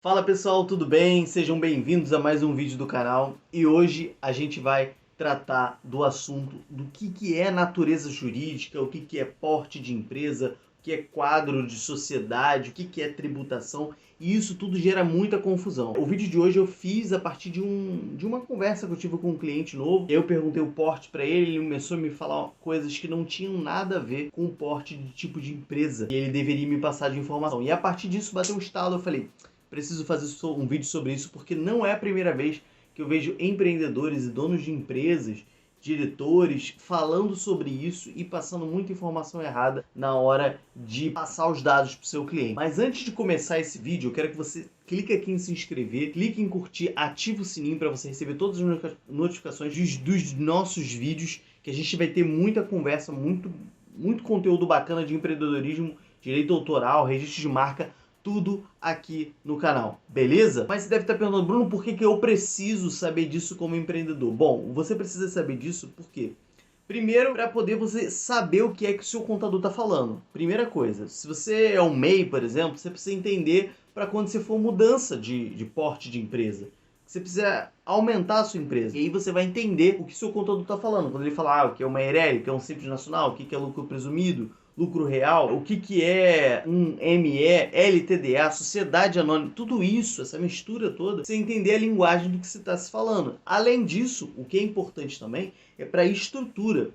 Fala pessoal, tudo bem? Sejam bem-vindos a mais um vídeo do canal e hoje a gente vai tratar do assunto do que é natureza jurídica, o que é porte de empresa, o que é quadro de sociedade, o que é tributação, e isso tudo gera muita confusão. O vídeo de hoje eu fiz a partir de uma conversa que eu tive com um cliente novo. Eu perguntei o porte para ele, ele começou a me falar coisas que não tinham nada a ver com o porte de tipo de empresa e ele deveria me passar de informação. E a partir disso bateu um estalo, eu falei, preciso fazer um vídeo sobre isso porque não é a primeira vez que eu vejo empreendedores e donos de empresas, diretores, falando sobre isso e passando muita informação errada na hora de passar os dados para o seu cliente. Mas antes de começar esse vídeo, eu quero que você clique aqui em se inscrever, clique em curtir, ative o sininho para você receber todas as notificações dos nossos vídeos, que a gente vai ter muita conversa, muito conteúdo bacana de empreendedorismo, direito autoral, registro de marca, tudo aqui no canal, beleza? Mas você deve estar perguntando, Bruno, por que eu preciso saber disso como empreendedor? Bom, você precisa saber disso porque, primeiro, para poder você saber o que é que o seu contador está falando. Primeira coisa, se você é um MEI, por exemplo, você precisa entender para quando você for mudança de porte de empresa. Você precisa aumentar a sua empresa. E aí você vai entender o que o seu contador está falando. Quando ele fala o que é uma ERL, o que é um Simples Nacional, o que é lucro presumido, lucro real, o que é um ME, LTDA, sociedade anônima, tudo isso, essa mistura toda, você entender a linguagem do que você está se falando. Além disso, o que é importante também é para a estrutura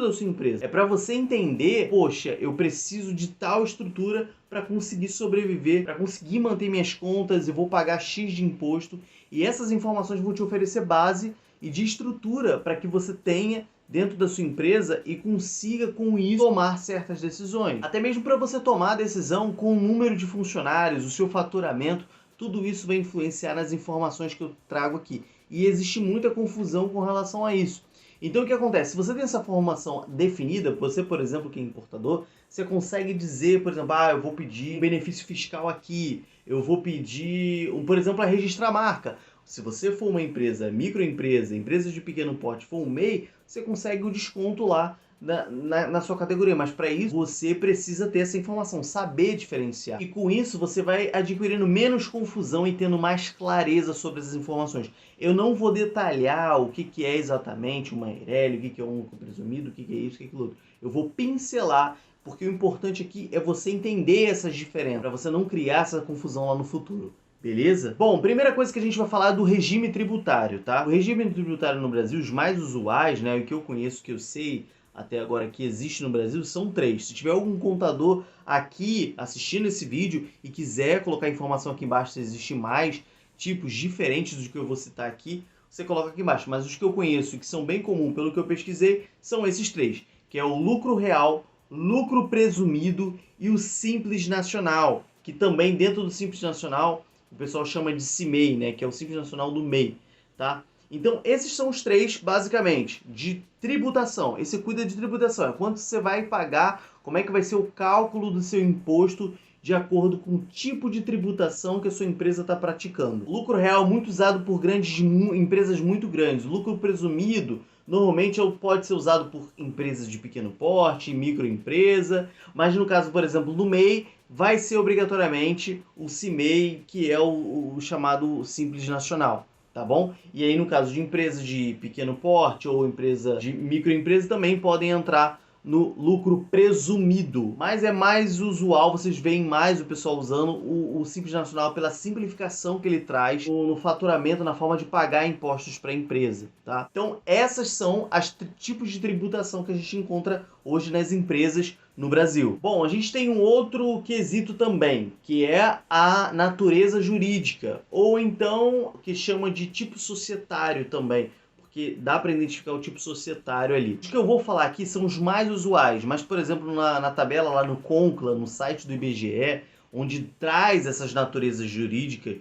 da sua empresa. É para você entender, poxa, eu preciso de tal estrutura para conseguir sobreviver, para conseguir manter minhas contas, eu vou pagar X de imposto. E essas informações vão te oferecer base e de estrutura para que você tenha dentro da sua empresa e consiga com isso tomar certas decisões. Até mesmo para você tomar a decisão com o número de funcionários, o seu faturamento, tudo isso vai influenciar nas informações que eu trago aqui. E existe muita confusão com relação a isso. Então o que acontece? Se você tem essa formação definida, você, por exemplo, que é importador, você consegue dizer, por exemplo, eu vou pedir um benefício fiscal aqui, eu vou pedir, por exemplo, a registrar a marca. Se você for uma empresa, microempresa, empresa de pequeno porte, for um MEI, você consegue o desconto lá na sua categoria. Mas para isso, você precisa ter essa informação, saber diferenciar. E com isso, você vai adquirindo menos confusão e tendo mais clareza sobre essas informações. Eu não vou detalhar o que é exatamente uma ERL, o que é um lucro presumido, o que é isso, o que é aquilo outro. Eu vou pincelar, porque o importante aqui é você entender essas diferenças, para você não criar essa confusão lá no futuro. Beleza? Bom, primeira coisa que a gente vai falar é do regime tributário, tá? O regime tributário no Brasil, os mais usuais, né, o que eu conheço, que eu sei até agora que existe no Brasil, são 3. Se tiver algum contador aqui assistindo esse vídeo e quiser colocar informação aqui embaixo se existe mais tipos diferentes do que eu vou citar aqui, você coloca aqui embaixo. Mas os que eu conheço e que são bem comuns pelo que eu pesquisei, são esses 3, que é o lucro real, lucro presumido e o Simples Nacional, que também dentro do Simples Nacional o pessoal chama de CIMEI, né, que é o Simples Nacional do MEI, tá? Então, esses são os 3, basicamente, de tributação. Esse cuida de tributação, é quanto você vai pagar, como é que vai ser o cálculo do seu imposto de acordo com o tipo de tributação que a sua empresa está praticando. O lucro real muito usado por empresas muito grandes. O lucro presumido normalmente pode ser usado por empresas de pequeno porte, microempresa, mas no caso, por exemplo, do MEI, vai ser obrigatoriamente o CIMEI, que é o chamado Simples Nacional, tá bom? E aí, no caso de empresas de pequeno porte ou empresa de microempresa, também podem entrar no lucro presumido. Mas é mais usual, vocês veem mais o pessoal usando o Simples Nacional pela simplificação que ele traz no faturamento, na forma de pagar impostos para a empresa, tá? Então, essas são os tipos de tributação que a gente encontra hoje nas empresas no Brasil. Bom, a gente tem um outro quesito também, que é a natureza jurídica, ou então o que chama de tipo societário também, porque dá para identificar o tipo societário ali. Os que eu vou falar aqui são os mais usuais, mas, por exemplo, na tabela lá no Concla, no site do IBGE, onde traz essas naturezas jurídicas,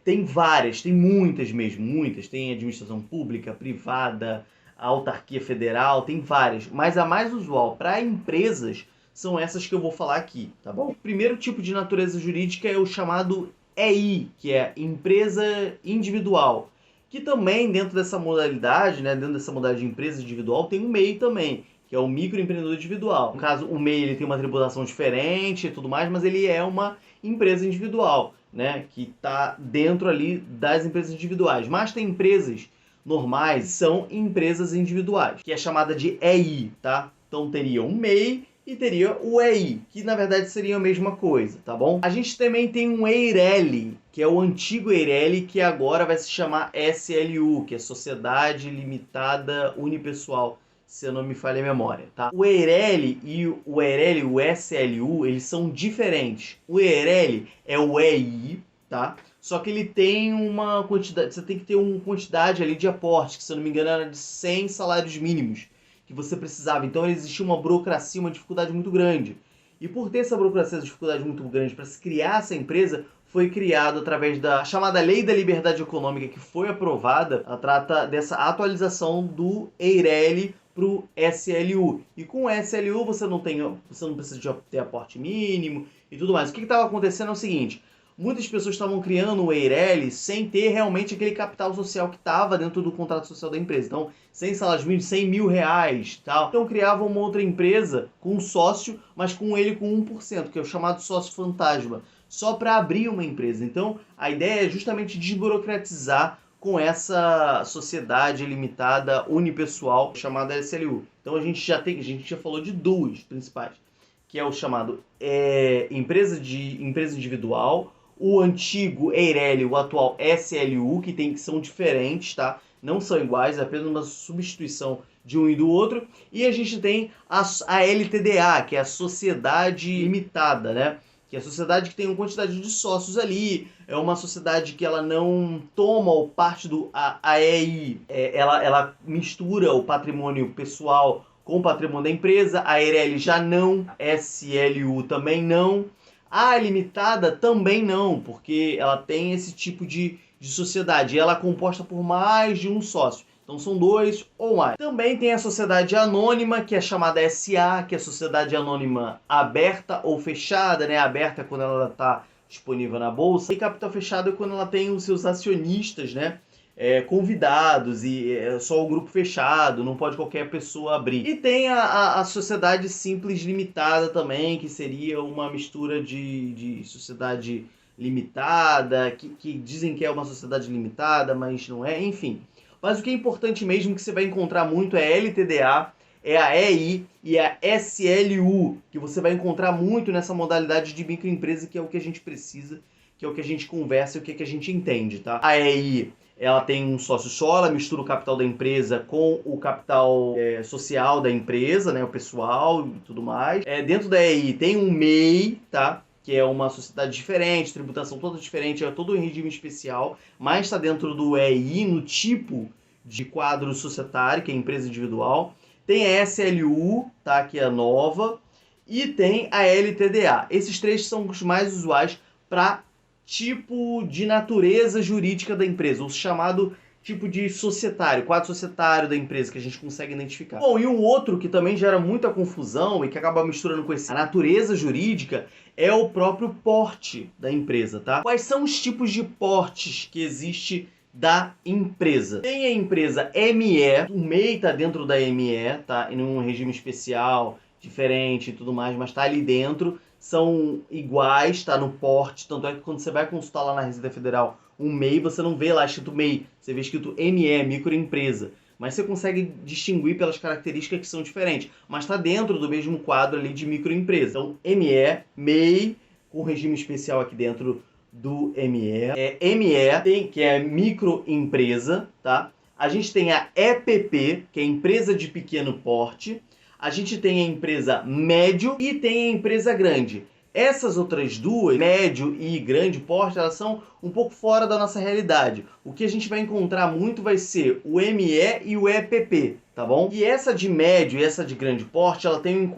tem várias, tem muitas mesmo, muitas. Tem administração pública, privada, a autarquia federal, tem várias. Mas a mais usual para empresas são essas que eu vou falar aqui, tá bom? O primeiro tipo de natureza jurídica é o chamado EI, que é empresa individual. Que também dentro dessa modalidade, né, dentro dessa modalidade de empresa individual, tem o MEI também, que é o microempreendedor individual. No caso, o MEI ele tem uma tributação diferente e tudo mais, mas ele é uma empresa individual. né, que está dentro ali das empresas individuais. Mas tem empresas normais, são empresas individuais, que é chamada de EI, tá? Então teria um MEI e teria o EI, que na verdade seria a mesma coisa, tá bom? A gente também tem um EIRELI, que é o antigo EIRELI, que agora vai se chamar SLU, que é Sociedade Limitada Unipessoal, se eu não me falha a memória, tá? O EIRELI e o SLU, eles são diferentes. O EIRELI é o EI, tá? Só que ele tem uma quantidade, você tem que ter uma quantidade ali de aporte, que se eu não me engano era de 100 salários mínimos que você precisava. Então existia uma burocracia, uma dificuldade muito grande. E por ter essa burocracia, essa dificuldade muito grande para se criar essa empresa, foi criado através da chamada Lei da Liberdade Econômica, que foi aprovada. Ela trata dessa atualização do EIRELI para o SLU. E com o SLU você não precisa de ter aporte mínimo e tudo mais. O que estava acontecendo é o seguinte: muitas pessoas estavam criando o EIRELI sem ter realmente aquele capital social que estava dentro do contrato social da empresa. Então, sem salários mínimos, 100 mil reais, tal. Então, criavam uma outra empresa com um sócio, mas com ele com 1%, que é o chamado sócio fantasma, só para abrir uma empresa. Então, a ideia é justamente desburocratizar com essa sociedade limitada unipessoal chamada SLU. Então, a gente já falou de duas principais, que é o chamado empresa individual, o antigo EIRELI, o atual SLU, que são diferentes, tá? Não são iguais, é apenas uma substituição de um e do outro. E a gente tem a LTDA, que é a Sociedade Limitada, né? Que é a sociedade que tem uma quantidade de sócios ali, é uma sociedade que ela não toma o parte a EI, ela mistura o patrimônio pessoal com o patrimônio da empresa. A EIRELI já não, SLU também não. A limitada também não, porque ela tem esse tipo de sociedade. E ela é composta por mais de um sócio. Então são dois ou mais. Também tem a sociedade anônima, que é chamada SA, que é a sociedade anônima aberta ou fechada, né? Aberta quando ela está disponível na bolsa. E capital fechado é quando ela tem os seus acionistas, né? Convidados e só o grupo fechado, não pode qualquer pessoa abrir. E tem a sociedade simples limitada também, que seria uma mistura de sociedade limitada, que dizem que é uma sociedade limitada, mas não é, enfim. Mas o que é importante mesmo, que você vai encontrar muito, é a LTDA, é a EI e a SLU, que você vai encontrar muito nessa modalidade de microempresa, que é o que a gente precisa, que é o que a gente conversa e o que a gente entende, tá? A EI, ela tem um sócio só, ela mistura o capital da empresa com o capital social da empresa, né, o pessoal e tudo mais. Dentro da EI tem um MEI, tá? Que é uma sociedade diferente, tributação toda diferente, é todo um regime especial, mas está dentro do EI no tipo de quadro societário, que é empresa individual. Tem a SLU, tá? Que é a nova, e tem a LTDA. Esses três são os mais usuais para tipo de natureza jurídica da empresa, o chamado tipo de societário, quadro societário da empresa, que a gente consegue identificar. Bom, e um outro que também gera muita confusão e que acaba misturando com a natureza jurídica é o próprio porte da empresa, tá? Quais são os tipos de portes que existe da empresa? Tem a empresa ME, o MEI tá dentro da ME, tá? Em um regime especial, diferente e tudo mais, mas tá ali dentro. São iguais, tá no porte, tanto é que quando você vai consultar lá na Receita Federal um MEI, você não vê lá escrito MEI, você vê escrito ME, microempresa. Mas você consegue distinguir pelas características que são diferentes, mas está dentro do mesmo quadro ali de microempresa. Então, ME, MEI, com regime especial aqui dentro do ME. ME, que é microempresa, tá? A gente tem a EPP, que é empresa de pequeno porte. A gente tem a empresa médio e tem a empresa grande. Essas outras duas, médio e grande porte, elas são um pouco fora da nossa realidade. O que a gente vai encontrar muito vai ser o ME e o EPP, tá bom? E essa de médio e essa de grande porte,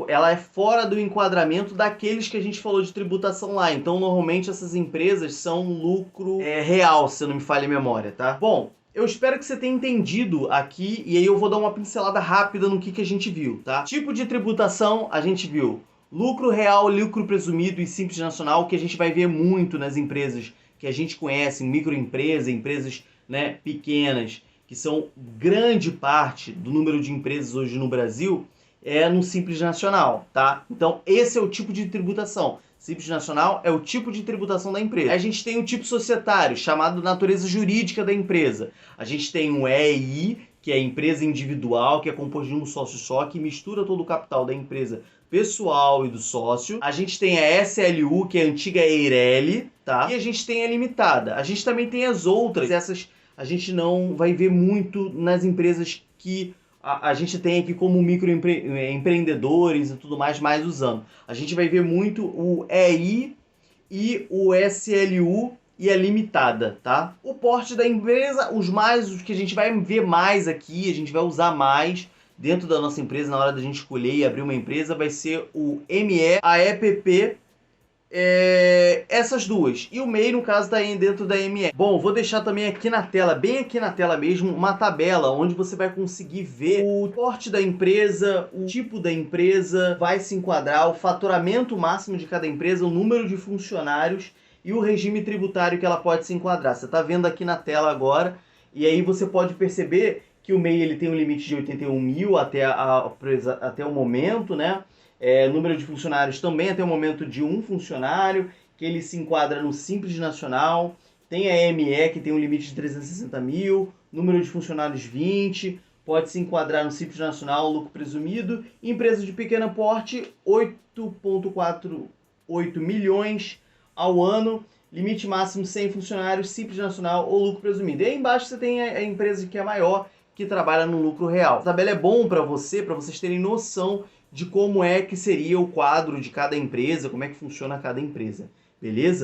ela é fora do enquadramento daqueles que a gente falou de tributação lá. Então, normalmente, essas empresas são lucro real, se eu não me falha a memória, tá? Bom, eu espero que você tenha entendido aqui, e aí eu vou dar uma pincelada rápida no que a gente viu, tá? Tipo de tributação, a gente viu lucro real, lucro presumido e simples nacional, que a gente vai ver muito nas empresas que a gente conhece, microempresas, empresas, né, pequenas, que são grande parte do número de empresas hoje no Brasil, no Simples Nacional, tá? Então, esse é o tipo de tributação. Simples Nacional é o tipo de tributação da empresa. A gente tem o tipo societário, chamado natureza jurídica da empresa. A gente tem o EI, que é a empresa individual, que é composto de um sócio só, que mistura todo o capital da empresa pessoal e do sócio. A gente tem a SLU, que é a antiga Eireli, tá? E a gente tem a limitada. A gente também tem as outras. Essas a gente não vai ver muito nas empresas que a gente tem aqui como microempreendedores e tudo mais usando. A gente vai ver muito o EI e o SLU e a limitada, tá? O porte da empresa, os que a gente vai ver mais aqui, a gente vai usar mais dentro da nossa empresa na hora da gente escolher e abrir uma empresa, vai ser o ME, a EPP, essas duas. E o MEI, no caso, está aí dentro da ME. Bom, vou deixar também aqui na tela, bem aqui na tela mesmo, uma tabela onde você vai conseguir ver o porte da empresa, o tipo da empresa, vai se enquadrar, o faturamento máximo de cada empresa, o número de funcionários e o regime tributário que ela pode se enquadrar. Você está vendo aqui na tela agora, e aí você pode perceber que o MEI ele tem um limite de 81 mil até o momento, né? Número de funcionários também até o momento de 1 funcionário, que ele se enquadra no Simples Nacional. Tem a ME, que tem um limite de 360 mil, número de funcionários 20, pode se enquadrar no Simples Nacional, lucro presumido. Empresa de pequeno porte, 8,48 milhões ao ano, limite máximo 100 funcionários, Simples Nacional ou lucro presumido. E aí embaixo você tem a empresa que é maior, que trabalha no lucro real. A tabela é bom para vocês terem noção de como é que seria o quadro de cada empresa, como é que funciona cada empresa, beleza?